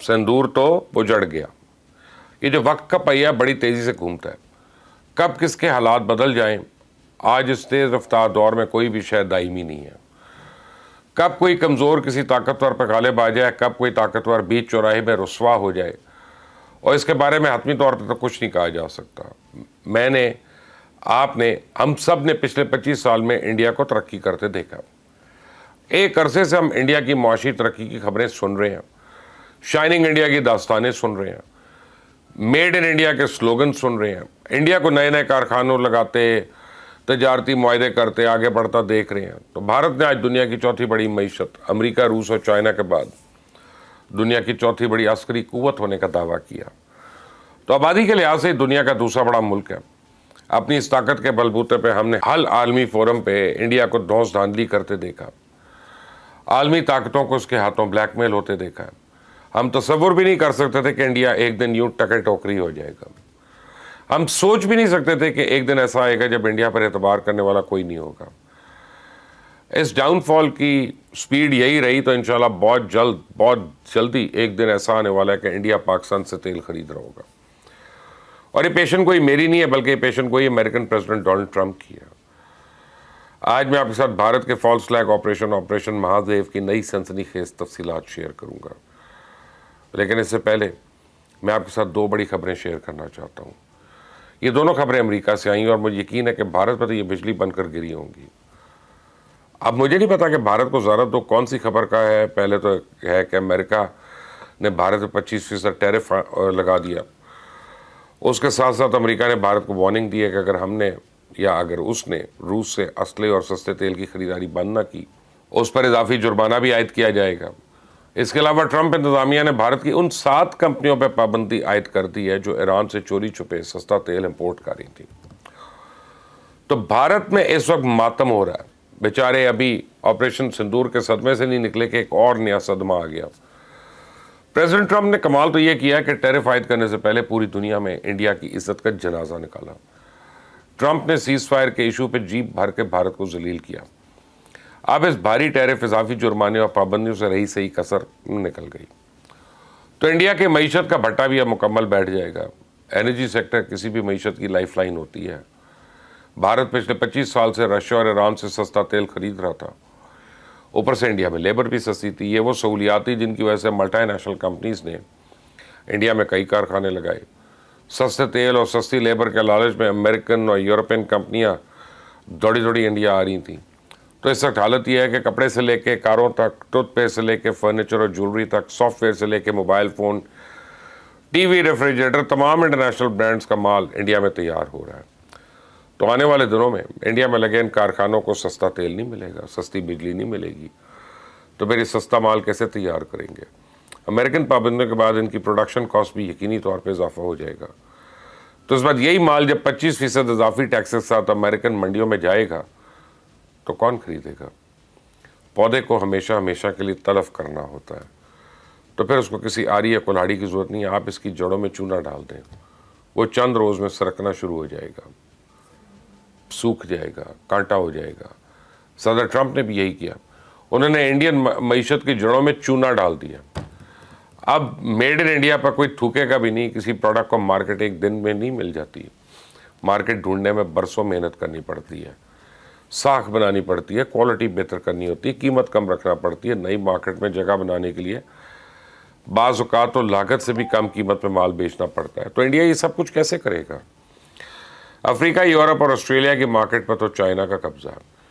सिंदूर तो उजड़ गया। ये जो वक्त का पहिया बड़ी तेज़ी से घूमता है, कब किसके हालात बदल जाएं, आज इस तेज़ रफ्तार दौर में कोई भी शय दायमी नहीं है। कब कोई कमज़ोर किसी ताकतवर पर गालिब आ जाए, कब कोई ताकतवर बीच चौराहे में रुस्वा हो जाए, और इसके बारे में हतमी तौर पर तो कुछ नहीं कहा जा सकता। मैंने, आपने, हम सब ने पिछले 25 साल में इंडिया को तरक्की करते देखा। एक अरसे से हम इंडिया की मुआशी तरक्की की खबरें सुन रहे हैं, शाइनिंग इंडिया की दास्तानें सुन रहे हैं, मेड इन इंडिया के स्लोगन सुन रहे हैं, इंडिया को नए नए कारखानों लगाते, तजारती मुआहदे करते आगे बढ़ता देख रहे हैं। तो भारत ने आज दुनिया की चौथी बड़ी मईशत, अमेरिका, रूस और चाइना के बाद दुनिया की चौथी बड़ी अस्करी कुव्वत होने का दावा किया। तो आबादी के लिहाज से दुनिया का दूसरा बड़ा मुल्क है। अपनी इस ताकत के बलबूते पे हमने हल आलमी फोरम पे इंडिया को धौंस धांधली करते देखा, आलमी ताकतों को उसके हाथों ब्लैकमेल होते देखा। हम तसव्वुर भी नहीं कर सकते थे कि इंडिया एक दिन यूं टके टोकरी हो जाएगा। हम सोच भी नहीं सकते थे कि एक दिन ऐसा आएगा जब इंडिया पर एतबार करने वाला कोई नहीं होगा। इस डाउनफॉल की स्पीड यही रही तो इंशाल्लाह बहुत जल्दी एक दिन ऐसा आने वाला है कि इंडिया पाकिस्तान से तेल खरीद रहा होगा। और ये पेशन कोई मेरी नहीं है, बल्कि ये पेशन कोई अमेरिकन प्रेसिडेंट डोनाल्ड ट्रंप की है। आज मैं आपके साथ भारत के फॉल्स फ्लैग ऑपरेशन महादेव की नई सनसनीखेज तफसीलात शेयर करूंगा, लेकिन इससे पहले मैं आपके साथ दो बड़ी खबरें शेयर करना चाहता हूँ। ये दोनों खबरें अमेरिका से आई और मुझे यकीन है कि भारत पर तो ये बिजली बनकर गिरी होंगी। अब मुझे नहीं पता कि भारत को ज़रूरत तो कौन सी खबर का है। पहले तो है कि अमेरिका ने भारत पर 25% टैरिफ लगा दिया। उसके साथ साथ अमेरिका ने भारत को वार्निंग दी है कि अगर हमने या अगर उसने रूस से असले और सस्ते तेल की खरीदारी बंद ना की, उस पर इजाफी जुर्माना भी आयद किया जाएगा। इसके अलावा ट्रंप इंतजामिया ने भारत की उन 7 कंपनियों पर पाबंदी आयद कर दी है जो ईरान से चोरी छुपे सस्ता तेल इंपोर्ट कर रही थी। तो भारत में इस वक्त मातम हो रहा है। बेचारे अभी ऑपरेशन सिंदूर के सदमे से नहीं निकले कि एक और नया सदमा आ गया। प्रेसिडेंट ट्रंप ने कमाल तो यह किया कि टैरिफ आयद करने से पहले पूरी दुनिया में इंडिया की इज्जत का जनाजा निकाला। ट्रंप ने सीज फायर के इशू पे जीप भर के भारत को जलील किया। अब इस भारी टैरिफ, इजाफी जुर्माने और पाबंदियों से रही सही कसर निकल गई। तो इंडिया के मईशत का भट्टा भी अब मुकम्मल बैठ जाएगा। एनर्जी सेक्टर किसी भी मईशत की लाइफ लाइन होती है। भारत पिछले 25 साल से रशिया और ईरान से सस्ता तेल खरीद रहा था। ऊपर से इंडिया में लेबर भी सस्ती थी। ये वो सहूलियात थी जिनकी वजह से मल्टीनेशनल कंपनीज ने इंडिया में कई कारखाने लगाए। सस्ते तेल और सस्ती लेबर के लालच में अमेरिकन और यूरोपियन कंपनियां दौड़ी दौड़ी इंडिया आ रही थीं। तो इस वक्त हालत यह है कि कपड़े से लेके कारों तक, टूथपेस्ट से लेके फर्नीचर और ज्वेलरी तक, सॉफ्टवेयर से लेके मोबाइल फ़ोन, टीवी, रेफ्रिजरेटर, तमाम इंटरनेशनल ब्रांड्स का माल इंडिया में तैयार हो रहा है। तो आने वाले दिनों में इंडिया में लगे इन कारखानों को सस्ता तेल नहीं मिलेगा, सस्ती बिजली नहीं मिलेगी। तो फिर ये सस्ता माल कैसे तैयार करेंगे? अमेरिकन पाबंदियों के बाद इनकी प्रोडक्शन कॉस्ट भी यकीनी तौर पर इजाफा हो जाएगा। तो इस बात यही माल जब 25% इजाफी टैक्स के साथ अमेरिकन मंडियों में जाएगा तो कौन खरीदेगा? पौधे को हमेशा हमेशा के लिए तलफ करना होता है, तो फिर उसको किसी आरी या कुल्हाड़ी की ज़रूरत नहीं है। आप इसकी जड़ों में चूना डाल दें, वो चंद रोज़ में सरकना शुरू हो जाएगा, सूख जाएगा, कांटा हो जाएगा। सदर ट्रंप ने भी यही किया। उन्होंने इंडियन मईशत की जड़ों में चूना डाल दिया। अब मेड इन इंडिया पर कोई थूकेगा भी नहीं। किसी प्रोडक्ट को मार्केट एक दिन में नहीं मिल जाती। मार्केट ढूंढने में बरसों मेहनत करनी पड़ती है, साख बनानी पड़ती है, क्वालिटी बेहतर करनी होती है, कीमत कम रखना पड़ती है। नई मार्केट में जगह बनाने के लिए बाज़ औक़ात तो लागत से भी कम कीमत में माल बेचना पड़ता है। तो इंडिया ये सब कुछ कैसे करेगा? अफ्रीका, यूरोप और ऑस्ट्रेलिया की मार्केट पर तो चाइना का कब्जा है।